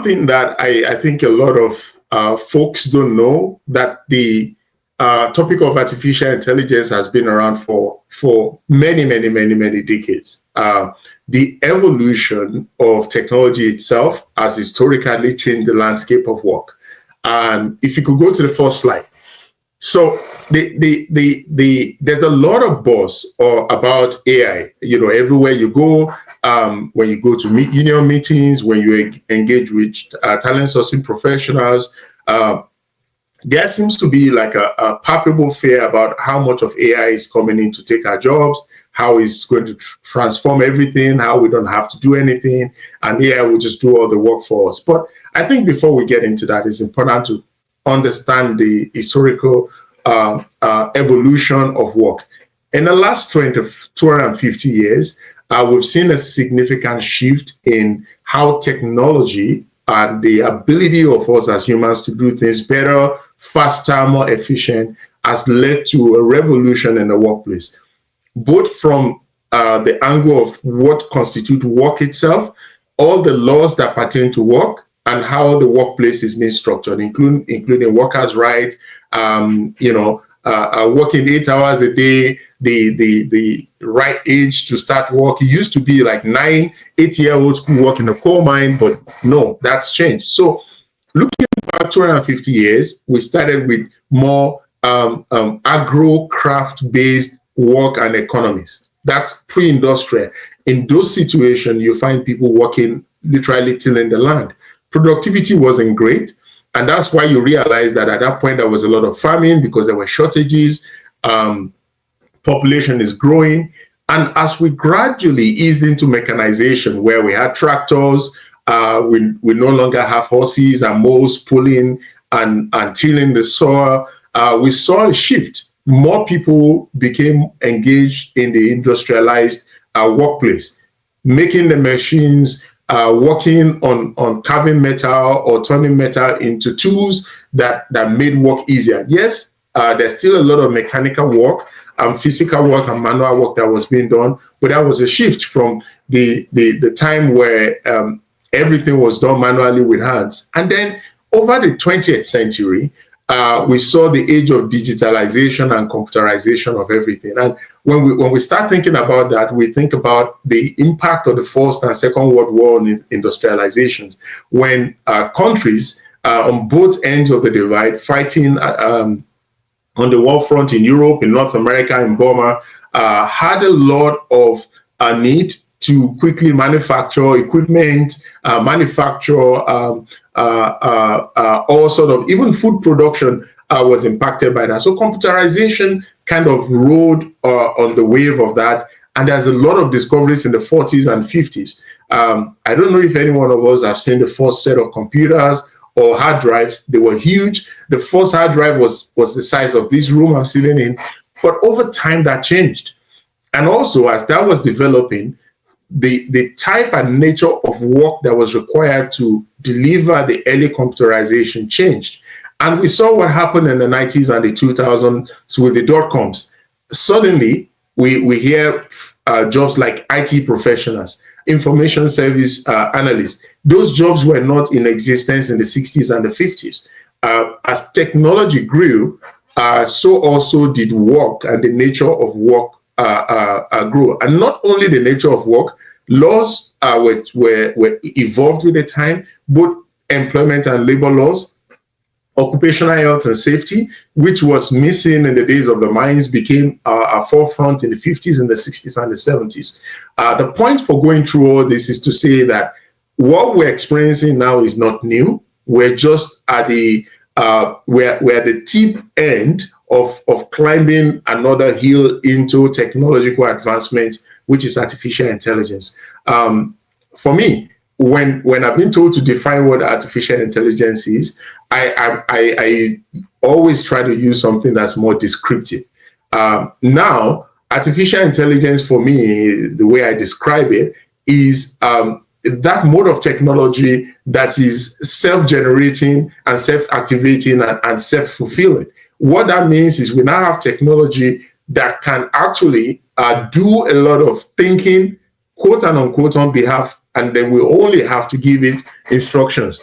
thing that I think a lot of folks don't know, that the topic of artificial intelligence has been around for many decades. The evolution of technology itself has historically changed the landscape of work. If you could go to the first slide. So there's a lot of buzz about AI. Everywhere you go, when you go to union meetings, when you engage with talent sourcing professionals, there seems to be like a palpable fear about how much of AI is coming in to take our jobs, how it's going to transform everything, how we don't have to do anything, and AI will just do all the work for us. But I think before we get into that, it's important to understand the historical evolution of work. In the last 250 years, we've seen a significant shift in how technology and the ability of us as humans to do things better, faster, more efficient has led to a revolution in the workplace, both from the angle of what constitutes work itself, all the laws that pertain to work, and how the workplace is being structured, including workers' rights, working 8 hours a day, the right age to start work. It used to be like 8-year-olds could work in a coal mine, but no, that's changed. So looking back 250 years, we started with more agro-craft-based work and economies. That's pre-industrial. In those situations, you find people working literally tilling the land. Productivity wasn't great. And that's why you realize that at that point, there was a lot of famine because there were shortages. Population is growing. And as we gradually eased into mechanization, where we had tractors, we no longer have horses and moles pulling and tilling the soil, we saw a shift. More people became engaged in the industrialized workplace, making the machines, working on carving metal or turning metal into tools that made work easier. Yes, there's still a lot of mechanical work, physical work and manual work that was being done, but that was a shift from the time where everything was done manually with hands. And then over the 20th century, we saw the age of digitalization and computerization of everything. And when we start thinking about that, we think about the impact of the First and Second World War on industrialization, when countries on both ends of the divide fighting on the war front in Europe, in North America, in Burma, had a lot of need to quickly manufacture equipment, manufacture all sort of, even food production was impacted by that. So computerization kind of rode on the wave of that. And there's a lot of discoveries in the 40s and 50s. I don't know if any one of us have seen the first set of computers or hard drives. They were huge. The first hard drive was the size of this room I'm sitting in. But over time, that changed. And also, as that was developing, the type and nature of work that was required to deliver the early computerization changed. And we saw what happened in the 90s and the 2000s with the dot-coms. Suddenly, we hear jobs like IT professionals, information service analysts. Those jobs were not in existence in the 60s and the 50s. As technology grew, so also did work, and the nature of work grew. And not only the nature of work, laws were evolved with the time, both employment and labor laws, occupational health and safety, which was missing in the days of the mines, became a forefront in the 50s and the 60s and the 70s. The point for going through all this is to say that what we're experiencing now is not new. We're just at the we're at the tip end of climbing another hill into technological advancement, which is artificial intelligence. For me, when I've been told to define what artificial intelligence is, I always try to use something that's more descriptive. Now, artificial intelligence for me, the way I describe it, is that mode of technology that is self-generating and self-activating and self-fulfilling. What that means is we now have technology that can actually do a lot of thinking, quote and unquote, on behalf, and then we only have to give it instructions.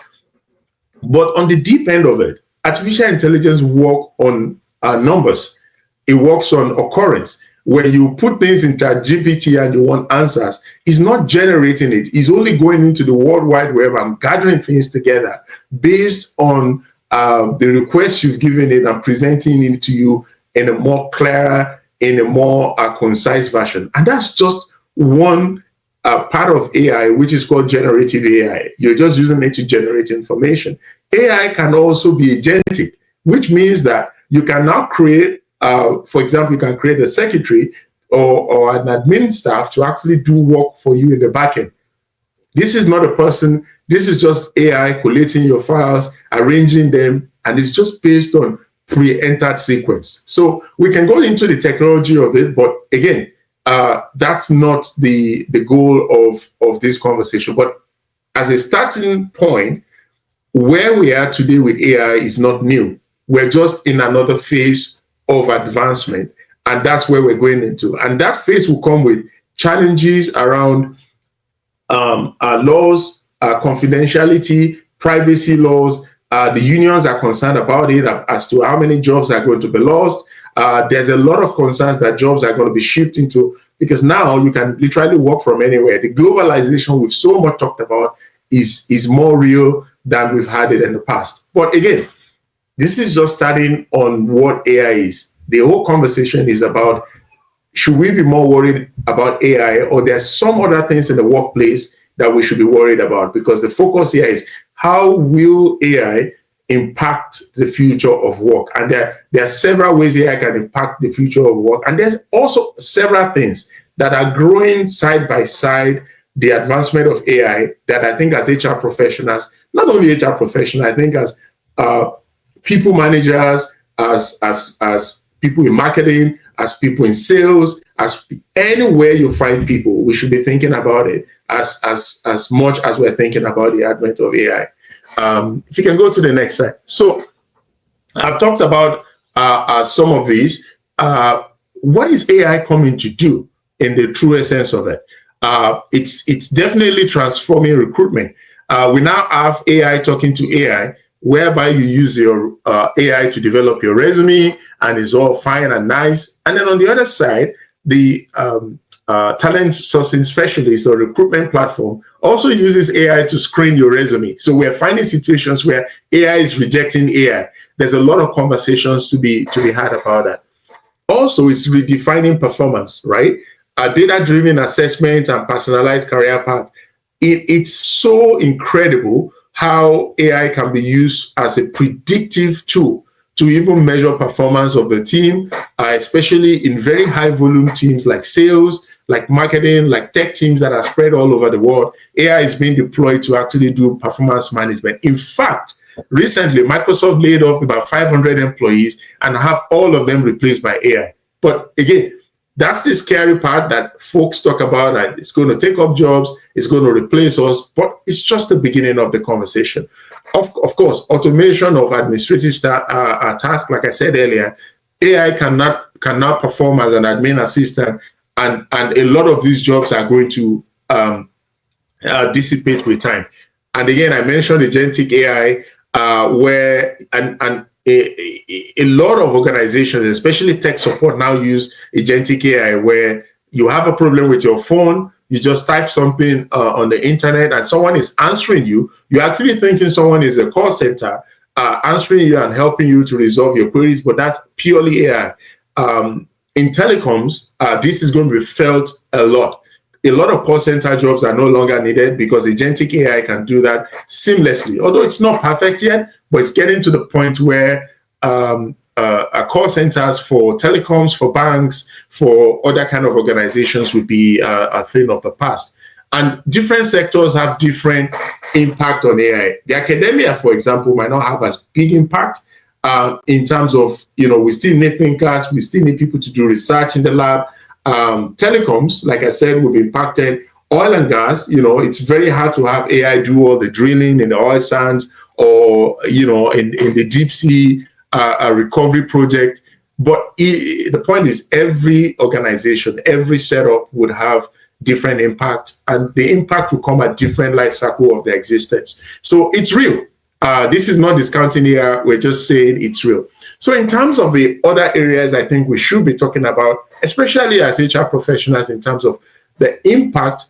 But on the deep end of it, artificial intelligence works on numbers. It works on occurrence. When you put things in ChatGPT and you want answers, it's not generating it. It's only going into the World Wide Web and gathering things together based on the request you've given it and presenting it to you in a more clearer, in a more concise version. And that's just one part of AI, which is called generative AI. You're just using it to generate information. AI can also be agentic, which means that you can now create, for example, you can create a secretary or an admin staff to actually do work for you in the backend. This is not a person. This is just AI collating your files, arranging them, and it's just based on pre-entered sequence. So we can go into the technology of it, but again, that's not the goal of this conversation. But as a starting point, where we are today with AI is not new. We're just in another phase of advancement, and that's where we're going into. And that phase will come with challenges around laws, confidentiality, privacy laws. The unions are concerned about it as to how many jobs are going to be lost. There's a lot of concerns that jobs are going to be shifted into, because now you can literally work from anywhere. The globalization we've so much talked about is more real than we've had it in the past. But again, this is just starting on what AI is. The whole conversation is about, should we be more worried about AI, or there's some other things in the workplace that we should be worried about? Because the focus here is, how will AI impact the future of work? And there are several ways AI can impact the future of work. And there's also several things that are growing side by side the advancement of AI that I think as HR professionals, not only HR professionals, I think as people managers, as people in marketing, as people in sales, as anywhere you find people, we should be thinking about it as much as we're thinking about the advent of AI. If you can go to the next slide. So I've talked about some of these. What is AI coming to do in the true essence of it? It's definitely transforming recruitment. We now have AI talking to AI, whereby you use your AI to develop your resume, and it's all fine and nice. And then on the other side, the talent sourcing specialist or recruitment platform also uses AI to screen your resume. So we're finding situations where AI is rejecting AI. There's a lot of conversations to be had about that. Also, it's redefining performance, right? A data-driven assessment and personalized career path. It's so incredible how AI can be used as a predictive tool to even measure performance of the team, especially in very high volume teams like sales, like marketing, like tech teams that are spread all over the world. AI is being deployed to actually do performance management. In fact, recently, Microsoft laid off about 500 employees and have all of them replaced by AI. But again, that's the scary part that folks talk about, that it's going to take up jobs, it's going to replace us, but it's just the beginning of the conversation. Of course, automation of administrative tasks, like I said earlier, AI cannot perform as an admin assistant, and a lot of these jobs are going to dissipate with time. And again, I mentioned agentic AI, where a lot of organizations, especially tech support, now use agentic AI, where you have a problem with your phone, you just type something on the internet and someone is answering you. You're actually thinking someone is a call center answering you and helping you to resolve your queries, but that's purely AI. In telecoms, this is going to be felt a lot. A lot of call center jobs are no longer needed because agentic AI can do that seamlessly. Although it's not perfect yet, but it's getting to the point where call centers for telecoms, for banks, for other kind of organizations would be a thing of the past. And different sectors have different impact on AI. The academia, for example, might not have as big impact in terms of, we still need thinkers, we still need people to do research in the lab. Telecoms, like I said, will be impacted. Oil and gas, it's very hard to have AI do all the drilling in the oil sands or, in the deep sea recovery project. But the point is, every organization, every setup would have different impact, and the impact will come at different life cycle of their existence. So it's real. This is not discounting here. We're just saying it's real. So in terms of the other areas I think we should be talking about, especially as HR professionals, in terms of the impact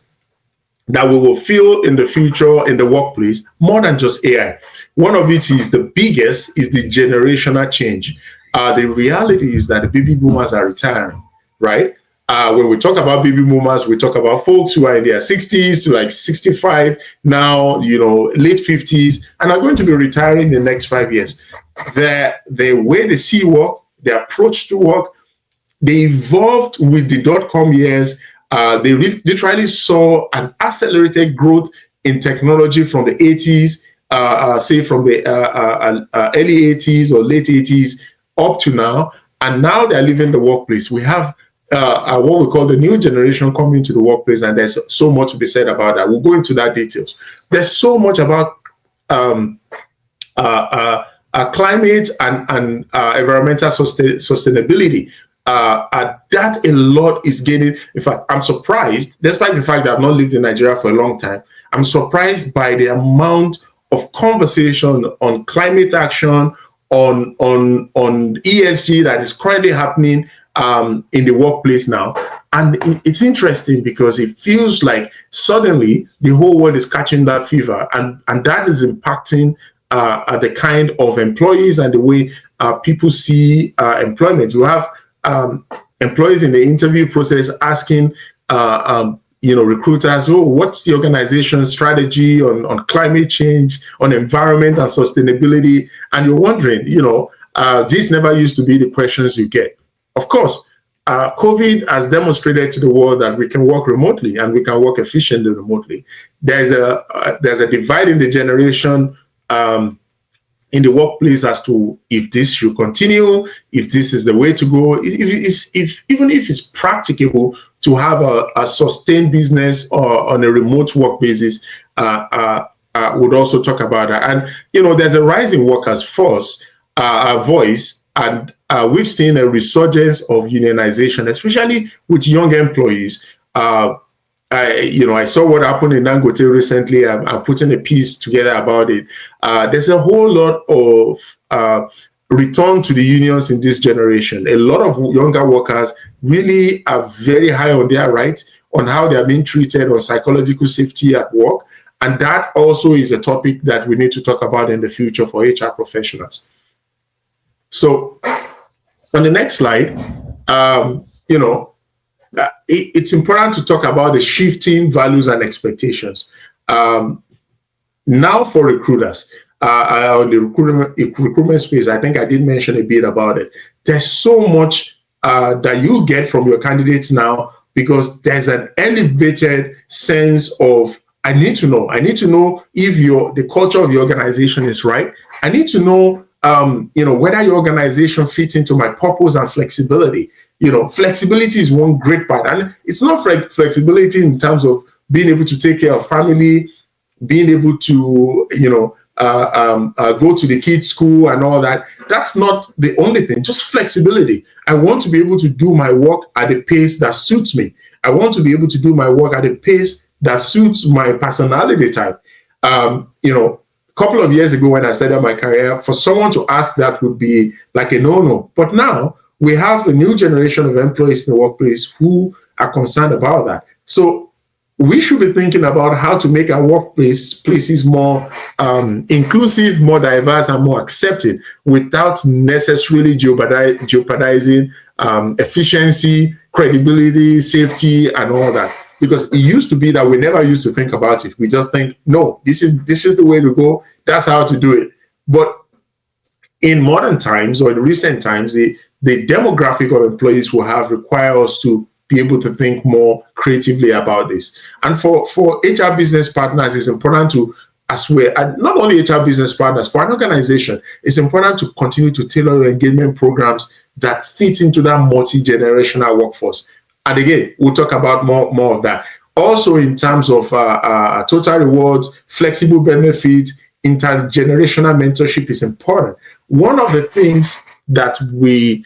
that we will feel in the future in the workplace, more than just AI. One of it is the biggest, is the generational change. The reality is that the baby boomers are retiring, right? When we talk about baby boomers, we talk about folks who are in their 60s to like 65 now, late 50s, and are going to be retiring in the next 5 years. The way they see work, their approach to work, they evolved with the dot-com years. They literally saw an accelerated growth in technology from the 80s, say from the early 80s or late 80s up to now. And now they're leaving the workplace. We have what we call the new generation coming to the workplace, and there's so much to be said about that. We'll go into that details. There's so much about climate and environmental sustainability. That a lot is gaining. In fact, I'm surprised, despite the fact that I've not lived in Nigeria for a long time, I'm surprised by the amount of conversation on climate action, on ESG that is currently happening in the workplace now. And it's interesting because it feels like suddenly the whole world is catching that fever, and that is impacting the kind of employees and the way people see employment. You have employees in the interview process asking recruiters, what's the organization's strategy on climate change, on environment and sustainability? And you're wondering, these never used to be the questions you get. Of course, COVID has demonstrated to the world that we can work remotely and we can work efficiently remotely. There's a divide in the generation in the workplace as to if this should continue, if this is the way to go, even if it's practicable to have a sustained business or on a remote work basis. Would also talk about that. And there's a rising workers' voice, and we've seen a resurgence of unionization, especially with young employees. I saw what happened in Dangote recently. I'm putting a piece together about it. There's a whole lot of return to the unions in this generation. A lot of younger workers really are very high on their rights, on how they are being treated, on psychological safety at work. And that also is a topic that we need to talk about in the future for HR professionals. So on the next slide, it's important to talk about the shifting values and expectations. Now for recruiters, on the recruitment space, I think I did mention a bit about it. There's so much that you get from your candidates now, because there's an elevated sense of, I need to know if the culture of your organization is right. I need to know, whether your organization fits into my purpose and flexibility. Flexibility is one great part, and it's not flexibility in terms of being able to take care of family, being able to, go to the kids' school and all that. That's not the only thing. Just flexibility. I want to be able to do my work at a pace that suits me. I want to be able to do my work at a pace that suits my personality type. A couple of years ago when I started my career, for someone to ask that would be like a no-no. But now we have a new generation of employees in the workplace who are concerned about that. So we should be thinking about how to make our places more inclusive, more diverse, and more accepting, without necessarily jeopardizing efficiency, credibility, safety, and all that. Because it used to be that we never used to think about it. We just think, no, this is the way to go. That's how to do it. But in modern times, or in recent times, the demographic of employees who have require us to be able to think more creatively about this. And for HR business partners, it's important to, as well, not only HR business partners, for an organization, it's important to continue to tailor your engagement programs that fit into that multi-generational workforce. And again, we'll talk about more of that. Also, in terms of total rewards, flexible benefits, intergenerational mentorship is important. One of the things that we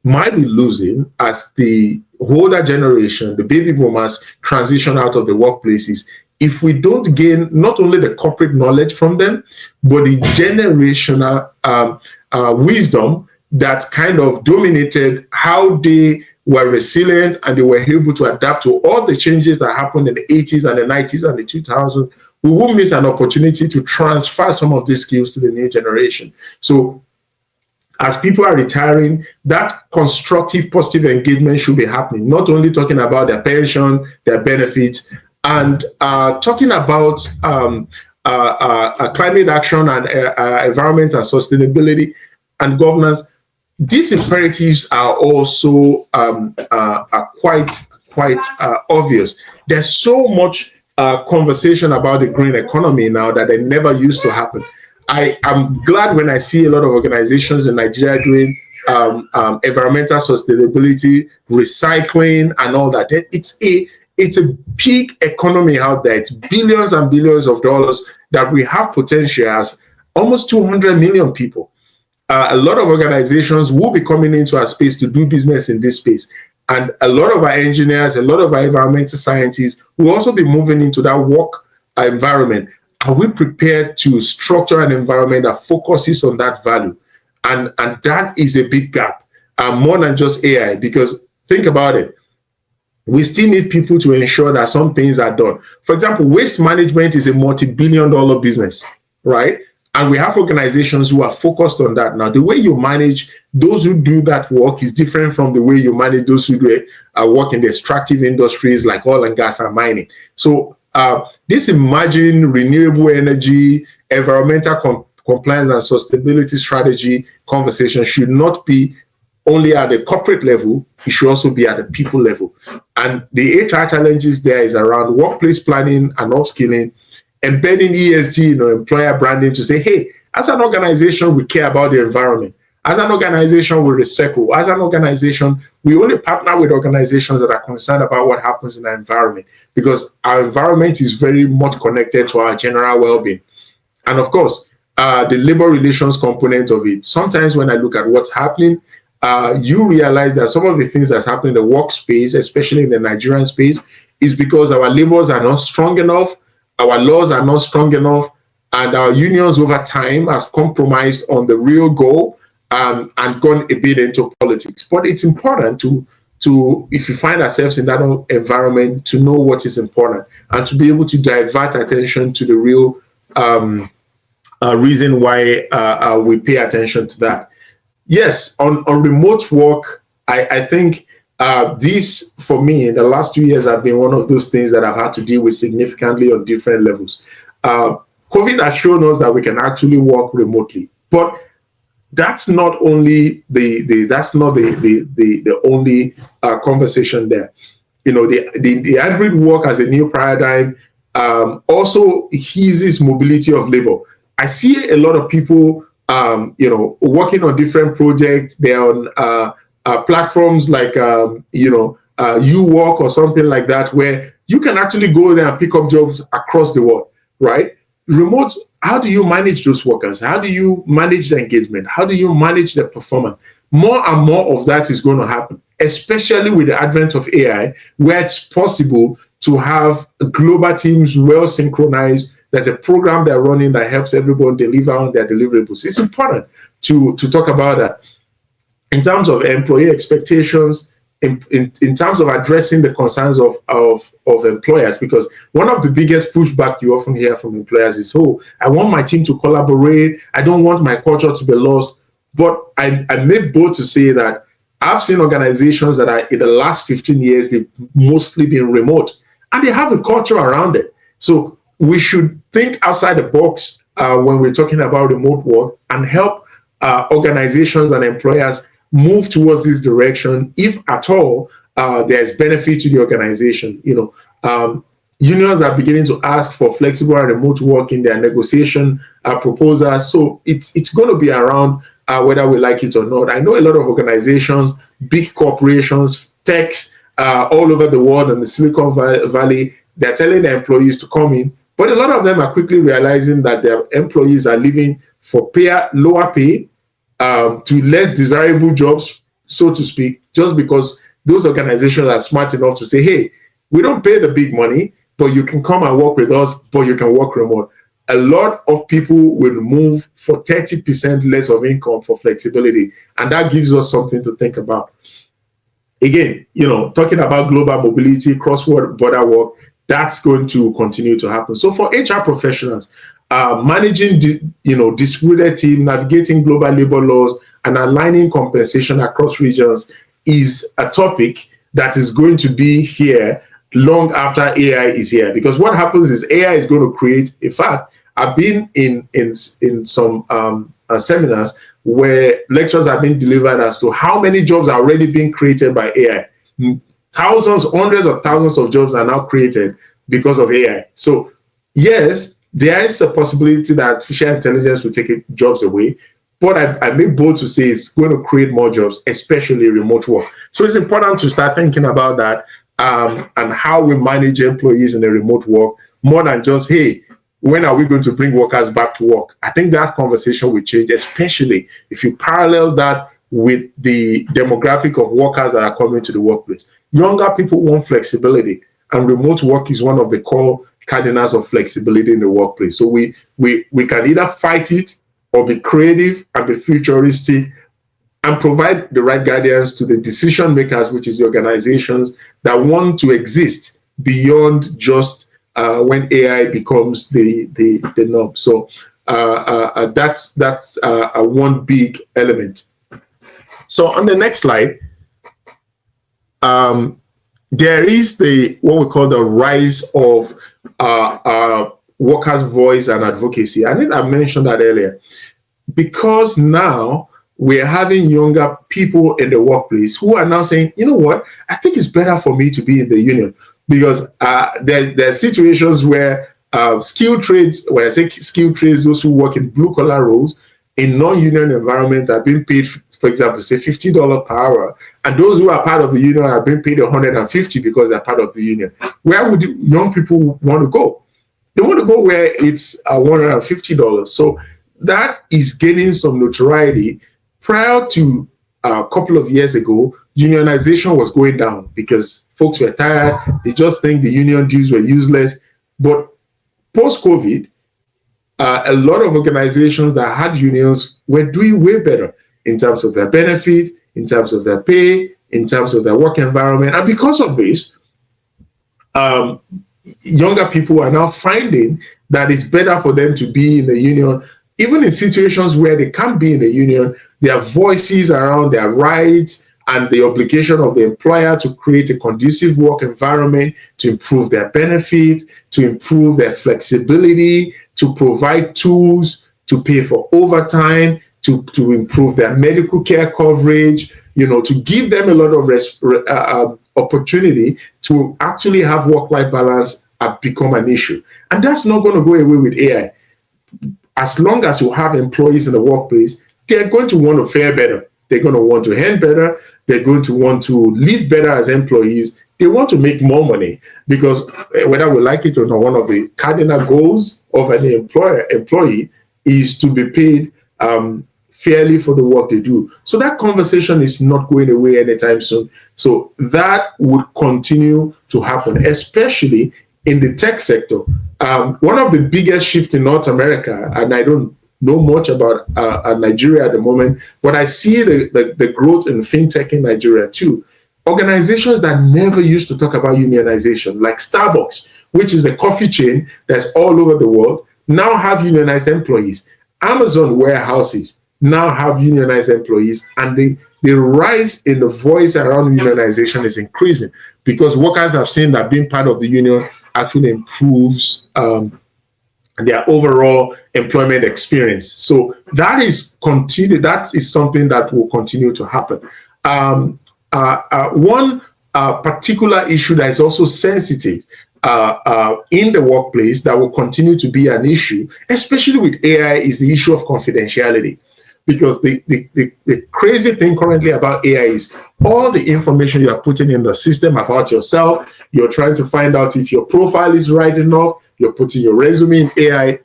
might be losing as the older generation, the baby boomers, transition out of the workplaces, if we don't gain not only the corporate knowledge from them, but the generational wisdom that kind of dominated how they were resilient and they were able to adapt to all the changes that happened in the 80s and the 90s and the 2000s, we will miss an opportunity to transfer some of these skills to the new generation. So as people are retiring, that constructive, positive engagement should be happening, not only talking about their pension, their benefits, and talking about climate action and environment and sustainability and governance. These imperatives are also quite obvious. There's so much conversation about the green economy now that it never used to happen. I am glad when I see a lot of organizations in Nigeria doing environmental sustainability, recycling, and all that. It's a big economy out there. It's billions and billions of dollars that we have potential as almost 200 million people. A lot of organizations will be coming into our space to do business in this space. And a lot of our engineers, a lot of our environmental scientists will also be moving into that work environment. Are we prepared to structure an environment that focuses on that value? And that is a big gap, more than just AI, because think about it. We still need people to ensure that some things are done. For example, waste management is a multi-billion-dollar business, right? And we have organizations who are focused on that. Now, the way you manage those who do that work is different from the way you manage those who do work in the extractive industries like oil and gas and mining. So this emerging renewable energy, environmental compliance and sustainability strategy conversation should not be only at the corporate level, it should also be at the people level. And the HR challenges there is around workplace planning and upskilling, embedding ESG in employer branding to say, hey, as an organization, we care about the environment. As an organization, we recycle. As an organization, we only partner with organizations that are concerned about what happens in our environment, because our environment is very much connected to our general well-being. And of course, the labor relations component of it. Sometimes when I look at what's happening, you realize that some of the things that's happening in the workspace, especially in the Nigerian space, is because our labors are not strong enough, our laws are not strong enough, and our unions over time have compromised on the real goal and gone a bit into politics. But it's important to if you find ourselves in that environment, to know what is important and to be able to divert attention to the real reason why we pay attention to that. Yes, on remote work, I think this, for me, in the last 2 years, have been one of those things that I've had to deal with significantly on different levels. COVID has shown us that we can actually work remotely, but that's not only the only conversation there. You know, the hybrid work as a new paradigm also eases mobility of labor. I see a lot of people, working on different projects. They're on platforms like, YouWork or something like that, where you can actually go there and pick up jobs across the world, right? Remote, how do you manage those workers? How do you manage the engagement? How do you manage the performance? More and more of that is going to happen, especially with the advent of AI, where it's possible to have global teams well synchronized. There's a program they're running that helps everyone deliver on their deliverables. It's important to talk about that. In terms of employee expectations, in terms of addressing the concerns of employers, because one of the biggest pushback you often hear from employers is, oh, I want my team to collaborate. I don't want my culture to be lost. But I made bold to say that I've seen organizations that are, in the last 15 years, they've mostly been remote, and they have a culture around it. So we should think outside the box when we're talking about remote work and help organizations and employers move towards this direction, if at all there's benefit to the organization. Unions are beginning to ask for flexible and remote work in their negotiation proposals. So it's going to be around whether we like it or not. I know a lot of organizations, big corporations, techs all over the world and the Silicon Valley, they're telling their employees to come in, but a lot of them are quickly realizing that their employees are leaving for lower pay, to less desirable jobs, so to speak, just because those organizations are smart enough to say, hey, we don't pay the big money, but you can come and work with us, but you can work remote. A lot of people will move for 30% less of income for flexibility. And that gives us something to think about. Again, talking about global mobility, cross-border work, that's going to continue to happen. So for HR professionals, managing distributed team, navigating global labor laws, and aligning compensation across regions is a topic that is going to be here long after AI is here. Because what happens is AI is going to create, in fact, I've been in some seminars where lectures have been delivered as to how many jobs are already being created by AI. Thousands, hundreds of thousands of jobs are now created because of AI. So yes, there is a possibility that artificial intelligence will take jobs away, but I make bold to say it's going to create more jobs, especially remote work. So it's important to start thinking about that and how we manage employees in the remote work, more than just, hey, when are we going to bring workers back to work? I think that conversation will change, especially if you parallel that with the demographic of workers that are coming to the workplace. Younger people want flexibility, and remote work is one of the core cardinals of flexibility in the workplace. So we can either fight it or be creative and be futuristic and provide the right guidance to the decision makers, which is the organizations that want to exist beyond just when AI becomes the norm. So that's one big element. So on the next slide, there is what we call the rise of workers' voice and advocacy. I think I mentioned that earlier. Because now we're having younger people in the workplace who are now saying, you know what, I think it's better for me to be in the union. Because there are situations where skilled trades, when I say skilled trades, those who work in blue-collar roles in non-union environment are being paid, for example, say $50 per hour, and those who are part of the union are being paid $150 because they're part of the union. Where would young people want to go? They want to go where it's $150. So that is gaining some notoriety. Prior to a couple of years ago, unionization was going down because folks were tired. They just think the union dues were useless. But post-COVID, a lot of organizations that had unions were doing way better in terms of their benefit, in terms of their pay, in terms of their work environment. And because of this, younger people are now finding that it's better for them to be in the union. Even in situations where they can't be in the union, their voices around their rights and the obligation of the employer to create a conducive work environment, to improve their benefits, to improve their flexibility, to provide tools, to pay for overtime, to improve their medical care coverage, to give them a lot of opportunity to actually have work-life balance become an issue. And that's not going to go away with AI. As long as you have employees in the workplace, they're going to want to fare better. They're going to want to earn better. They're going to want to live better as employees. They want to make more money because whether we like it or not, one of the cardinal goals of an employee is to be paid fairly for the work they do. So that conversation is not going away anytime soon. So that would continue to happen, especially in the tech sector. One of the biggest shifts in North America, and I don't know much about Nigeria at the moment, but I see the growth in fintech in Nigeria too. Organizations that never used to talk about unionization, like Starbucks, which is a coffee chain that's all over the world, now have unionized employees. Amazon warehouses now have unionized employees, and the rise in the voice around unionization is increasing because workers have seen that being part of the union actually improves their overall employment experience. So that is something that will continue to happen. One particular issue that is also sensitive in the workplace that will continue to be an issue, especially with AI, is the issue of confidentiality. Because the crazy thing currently about AI is all the information you are putting in the system about yourself, you're trying to find out if your profile is right enough, you're putting your resume in AI.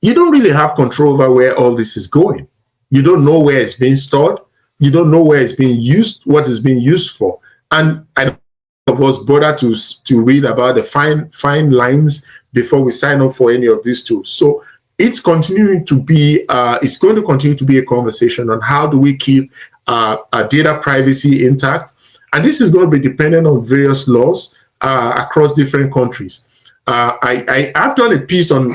You don't really have control over where all this is going. You don't know where it's being stored. You don't know where it's being used, what it's being used for. And I of us bother to read about the fine lines before we sign up for any of these tools. So it's going to continue to be a conversation on how do we keep our data privacy intact. And this is going to be dependent on various laws across different countries. I have done a piece on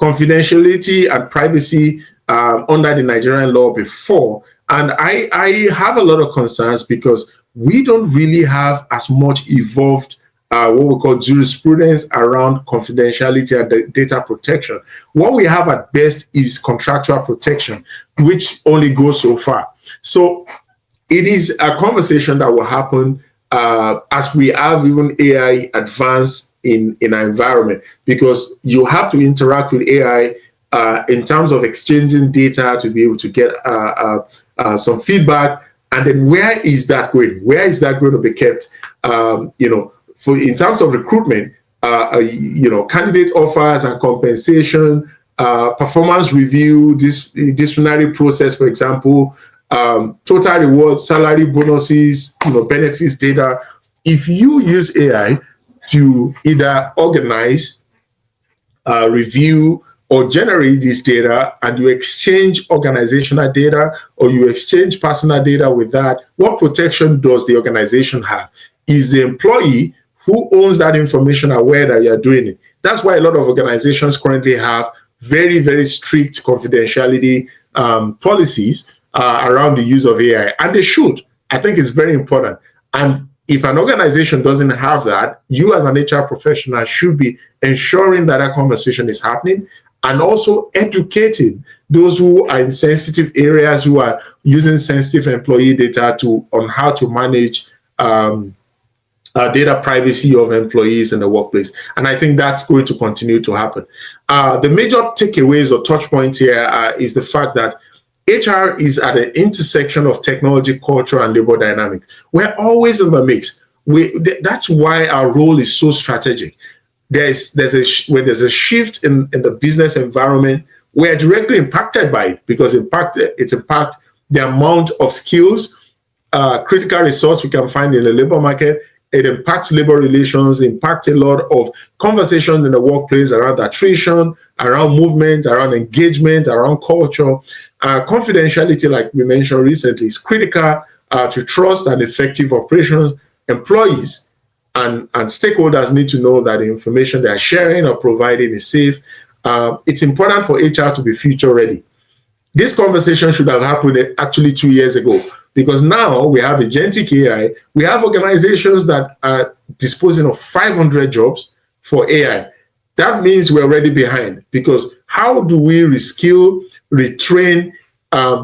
confidentiality and privacy under the Nigerian law before, and I have a lot of concerns because we don't really have as much evolved what we call jurisprudence around confidentiality and data protection. What we have at best is contractual protection, which only goes so far. So it is a conversation that will happen as we have even AI advance in our environment, because you have to interact with AI in terms of exchanging data to be able to get some feedback. And then where is that going? Where is that going to be kept? For in terms of recruitment, candidate offers and compensation, performance review, disciplinary process, for example, total rewards, salary bonuses, benefits data. If you use AI to either organize, review, or generate this data, and you exchange organizational data or you exchange personal data with that, what protection does the organization have? Is the employee who owns that information aware that you're doing it? That's why a lot of organizations currently have very, very strict confidentiality policies around the use of AI, and they should. I think it's very important. And if an organization doesn't have that, you as an HR professional should be ensuring that that conversation is happening, and also educating those who are in sensitive areas, who are using sensitive employee data on how to manage data privacy of employees in the workplace. And I think that's going to continue to happen. The major takeaways or touch points here is the fact that HR is at an intersection of technology, culture, and labor dynamics. We're always in the mix. That's why our role is so strategic. There's a shift in the business environment, we're directly impacted by it, because it impacts the amount of skills, critical resource we can find in the labor market. It impacts labor relations, impacts a lot of conversations in the workplace around attrition, around movement, around engagement, around culture. Confidentiality, like we mentioned recently, is critical to trust and effective operations. Employees and stakeholders need to know that the information they are sharing or providing is safe. It's important for HR to be future ready. This conversation should have happened actually 2 years ago, because now we have agentic AI. We have organizations that are disposing of 500 jobs for AI. That means we're already behind, because how do we reskill, retrain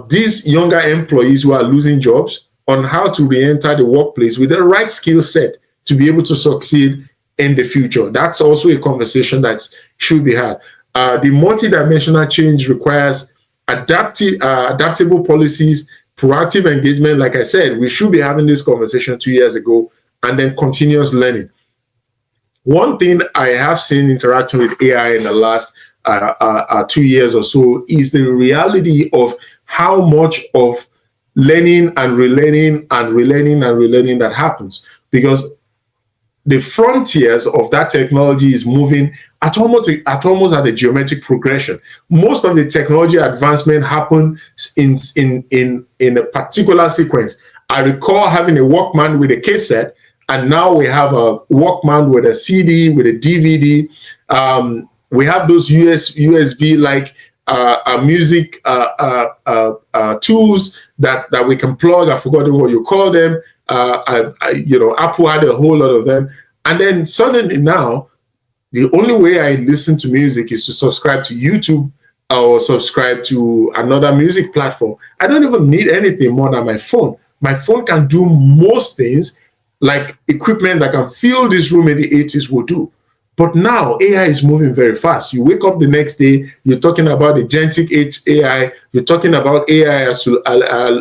these younger employees who are losing jobs on how to re-enter the workplace with the right skill set to be able to succeed in the future? That's also a conversation that should be had. The multidimensional change requires adaptable policies, proactive engagement. Like I said, we should be having this conversation 2 years ago, and then continuous learning. One thing I have seen interacting with AI in the last 2 years or so is the reality of how much of learning and relearning and relearning and relearning that happens, because the frontiers of that technology is moving at almost at a geometric progression. Most of the technology advancement happen in a particular sequence. I recall having a Walkman with a cassette, and now we have a Walkman with a CD, with a DVD. We have those USB like music tools that we can plug. I forgot what you call them. Apple had a whole lot of them. And then suddenly now, the only way I listen to music is to subscribe to YouTube or subscribe to another music platform. I don't even need anything more than my phone. My phone can do most things, like equipment that can fill this room in the 80s would do. But now AI is moving very fast. You wake up the next day, you're talking about agentic AI, you're talking about AI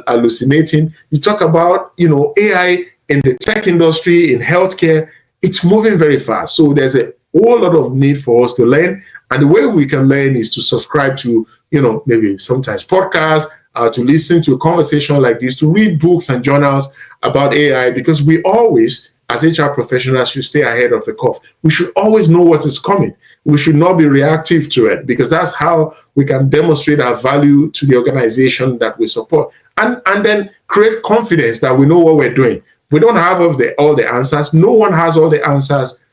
hallucinating, you talk about AI in the tech industry, in healthcare. It's moving very fast. So there's a whole lot of need for us to learn. And the way we can learn is to subscribe to, maybe sometimes podcasts, to listen to a conversation like this, to read books and journals about AI, because we always as HR professionals should stay ahead of the curve. We should always know what is coming. We should not be reactive to it, because that's how we can demonstrate our value to the organization that we support, and then create confidence that we know what we're doing. We don't have all the answers. No one has all the answers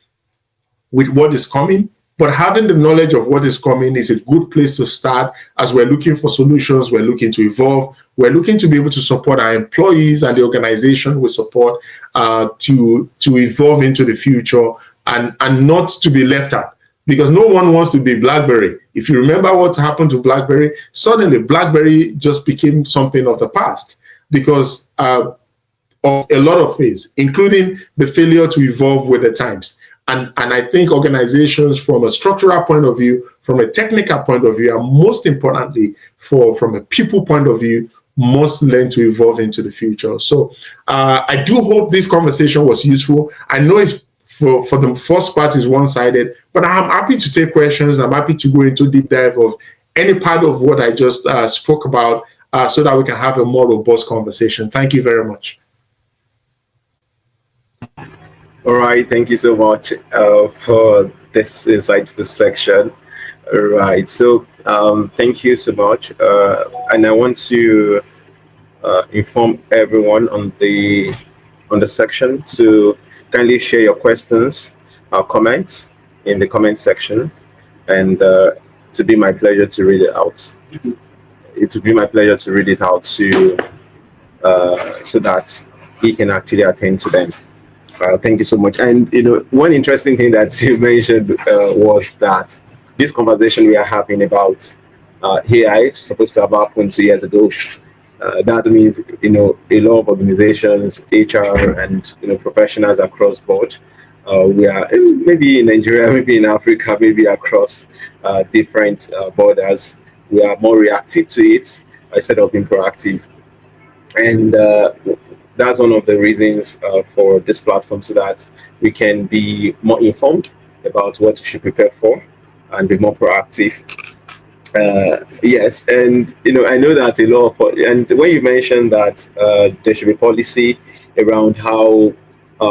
with what is coming, but having the knowledge of what is coming is a good place to start as we're looking for solutions, we're looking to evolve, we're looking to be able to support our employees and the organization we support to evolve into the future, and not to be left out. Because no one wants to be BlackBerry. If you remember what happened to BlackBerry, suddenly BlackBerry just became something of the past because of a lot of things, including the failure to evolve with the times. And I think organizations, from a structural point of view, from a technical point of view, and most importantly, from a people point of view, must learn to evolve into the future. So I do hope this conversation was useful. I know it's for the first part is one-sided, but I'm happy to take questions. I'm happy to go into deep dive of any part of what I just spoke about so that we can have a more robust conversation. Thank you very much. All right, thank you so much for this insightful section. All right, so thank you so much, and I want to inform everyone on the section to kindly share your questions or comments in the comment section, and to be my pleasure to read it out. It will be my pleasure to read it out to so that he can actually attend to them. Thank you so much. And one interesting thing that you mentioned was that this conversation we are having about AI supposed to have happened 2 years ago. That means a lot of organizations, HR, and professionals across board. We are maybe in Nigeria, maybe in Africa, maybe across different borders. We are more reactive to it instead of being proactive, and that's one of the reasons for this platform, so that we can be more informed about what we should prepare for and be more proactive. Yes, and I know that a lot of, and when you mentioned that there should be policy around how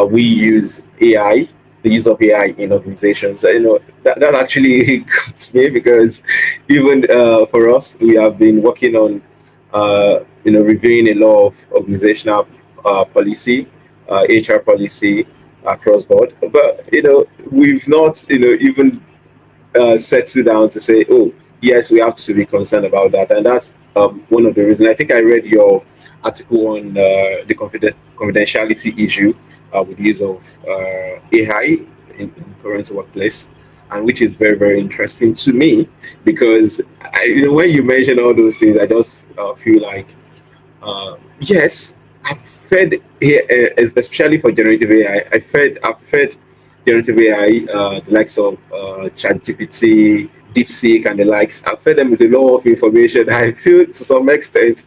we use AI, the use of AI in organizations, that actually got me, because even for us, we have been working on reviewing a lot of organizational policy, HR policy across board, but we've not even settled down to say, oh yes, we have to be concerned about that. And that's one of the reasons. I think I read your article on the confidentiality issue with the use of AI in current workplace, and which is very, very interesting to me, because when you mention all those things, I just feel like yes, I've fed here, especially for generative AI. I've fed generative AI, the likes of ChatGPT, DeepSeek, and the likes. I've fed them with a lot of information. I feel to some extent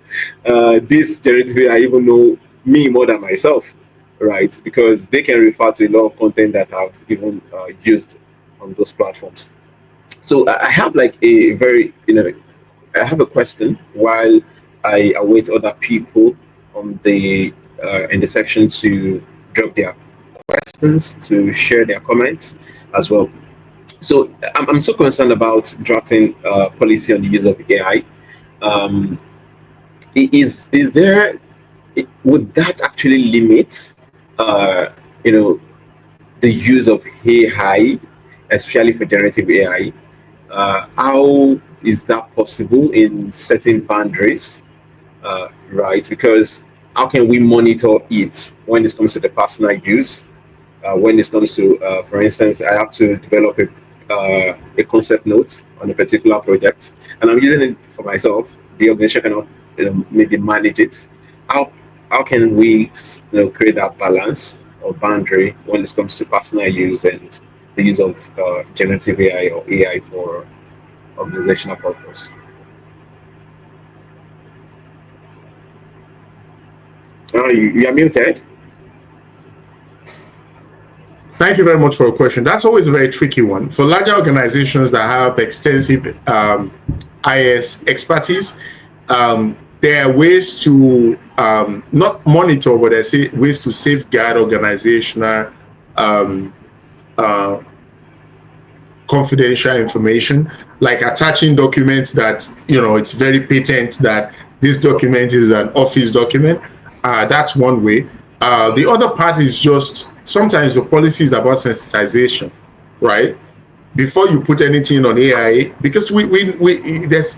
this generative AI even know me more than myself, right? Because they can refer to a lot of content that I've even used on those platforms. So I have like a very, I have a question while I await other people on the in the section to drop their questions, to share their comments as well. So I'm so concerned about drafting policy on the use of AI. Is there, would that actually limit the use of AI, especially for generative AI? How is that possible in setting boundaries, right? Because how can we monitor it when it comes to the personal use? When it comes to, for instance, I have to develop a concept note on a particular project, and I'm using it for myself. The organization cannot maybe manage it. How can we create that balance or boundary when it comes to personal use and the use of generative AI or AI for organizational purpose? You are muted. Thank you very much for your question. That's always a very tricky one. For larger organizations that have extensive IS expertise, there are ways to not monitor, but I say ways to safeguard organizational uh, confidential information, like attaching documents that, it's very patent that this document is an office document. That's one way. The other part is just sometimes the policy is about sensitization, right? Before you put anything on AI, because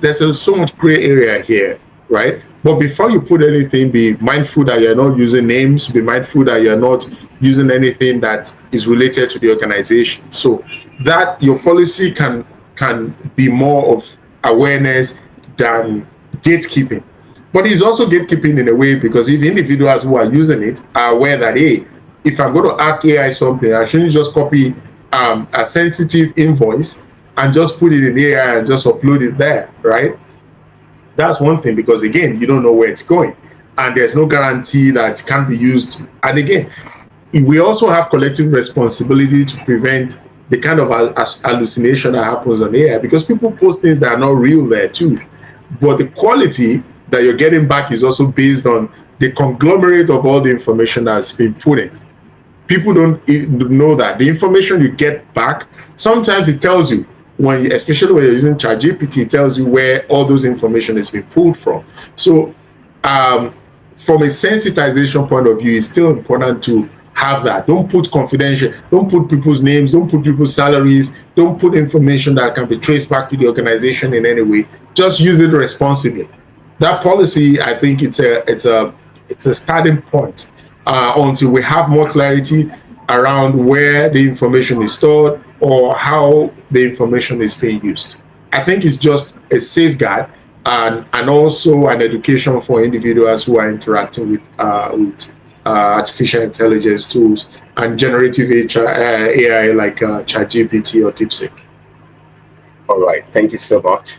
there's so much gray area here, right? But before you put anything, be mindful that you're not using names, be mindful that you're not using anything that is related to the organization. So that your policy can be more of awareness than gatekeeping. But it's also gatekeeping in a way, because if individuals who are using it are aware that, hey, if I'm going to ask AI something, I shouldn't just copy a sensitive invoice and just put it in AI and just upload it there, right? That's one thing, because again, you don't know where it's going, and there's no guarantee that it can be used. And again, we also have collective responsibility to prevent the kind of hallucination that happens on AI, because people post things that are not real there too. But the quality that you're getting back is also based on the conglomerate of all the information that's been put in. People don't know that the information you get back, sometimes it tells you, especially when you're using ChatGPT, it tells you where all those information is being pulled from. So from a sensitization point of view, it's still important to have that. Don't put confidential, don't put people's names, don't put people's salaries, don't put information that can be traced back to the organization in any way. Just use it responsibly. That policy, I think it's a starting point until we have more clarity around where the information is stored or how the information is being used. I think it's just a safeguard and also an education for individuals who are interacting with artificial intelligence tools and generative AI like ChatGPT or DeepSeek. All right, thank you so much.